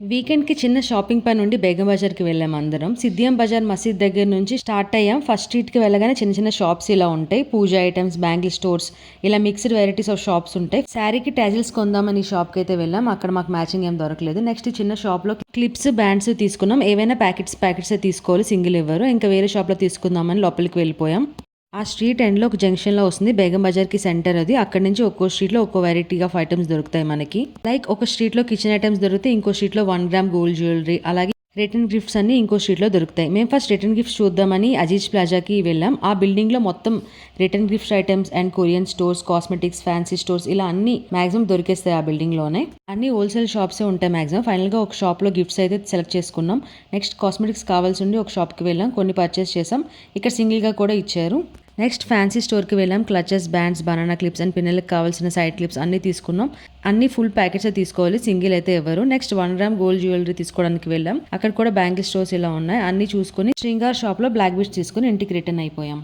వీకెండ్‌కి చిన్న షాపింగ్ పని నుండి బేగం బజార్‌కి వెళ్ళాం అందరం. సిద్దియం బజార్ మసీద్ దగ్గర నుంచి స్టార్ట్ అయ్యాం. ఫస్ట్ స్ట్రీట్‌కి వెళ్ళగానే చిన్న చిన్న షాప్స్ ఇలా ఉంటాయి. పూజ ఐటెమ్స్, బ్యాంగిల్ స్టోర్స్ ఇలా మిక్స్డ్ వెరైటీస్ ఆఫ్ షాప్స్ ఉంటాయి. శారీకి టాజిల్స్ కొందామని ఈ షాప్‌కి అయితే వెళ్ళాం. అక్కడ మాకు మ్యాచింగ్ ఏం దొరకలేదు. నెక్స్ట్ చిన్న షాప్‌లో క్లిప్స్, బ్యాండ్స్ తీసుకున్నాం. ఏవైనా ప్యాకెట్సే తీసుకోవాలి, సింగిల్ ఇవ్వరు. ఇంకా వేరే షాప్‌లో తీసుకుందామని లోపలికి వెళ్ళిపోయాం. ఆ స్ట్రీట్ ఎండ్‌లో ఒక జంక్షన్‌లో వస్తుంది. బేగం బజార్‌కి సెంటర్ అది. అక్కడి నుంచి ఒక్కో స్ట్రీట్‌లో ఒక్కో వెరైటీ ఆఫ్ ఐటమ్స్ దొరుకుతాయి మనకి. లైక్ ఒక స్ట్రీట్‌లో కిచెన్ ఐటమ్స్ దొరుకుతాయి. ఇంకో స్ట్రీట్‌లో 1 గ్రామ్ గోల్డ్ జ్యువెలరీ, అలాగే రిటర్న్ గిఫ్ట్స్ అన్ని ఇంకో స్ట్రీట్‌లో దొరుకుతాయి. మేము ఫస్ట్ రిటర్న్ గిఫ్ట్స్ చూద్దామని అజీజ్ ప్లాజాకి వెళ్ళాం. ఆ బిల్డింగ్‌లో మొత్తం return gifts items and Korean stores, cosmetics, fancy stores ఇలా అన్ని మాక్సిమం దొరికేస్తాయి ఆ బిల్డింగ్‌లోనే. అన్ని హోల్సేల్ షాప్సే ఉంటాయి మాక్సిమం. ఫైనల్‌గా ఒక షాప్‌లో గిఫ్ట్స్ అయితే సెలెక్ట్ చేసుకున్నాం. నెక్స్ట్ కాస్మెటిక్స్ కావాల్సి ఉండి ఒక షాప్‌కి వెళ్ళాం. కొన్ని పర్చేస్ చేసాం. ఇక్కడ సింగిల్‌గా కూడా ఇచ్చారు. నెక్స్ట్ ఫ్యాన్సీ స్టోర్కి వెళ్ళాం. Clutches, bands, banana clips and పిల్లలకి కావాల్సిన సైడ్ క్లిప్స్ అన్నీ తీసుకున్నాం. అన్ని ఫుల్ ప్యాకెట్స్ తీసుకోవాలి, సింగిల్ అయితే ఎవరు. నెక్స్ట్ 1 గ్రామ్ గోల్డ్ జ్యువెలరీ తీసుకోవడానికి వెళ్ళాం. అక్కడ కూడా బ్యాంగిల్ స్టోర్స్ ఇలా ఉన్నాయి. అన్ని చూసుకుని శృంగార్ షాప్లో బ్లాక్ బీడ్స్ తీసుకుని ఇంటికి రిటర్న్ అయిపోయాం.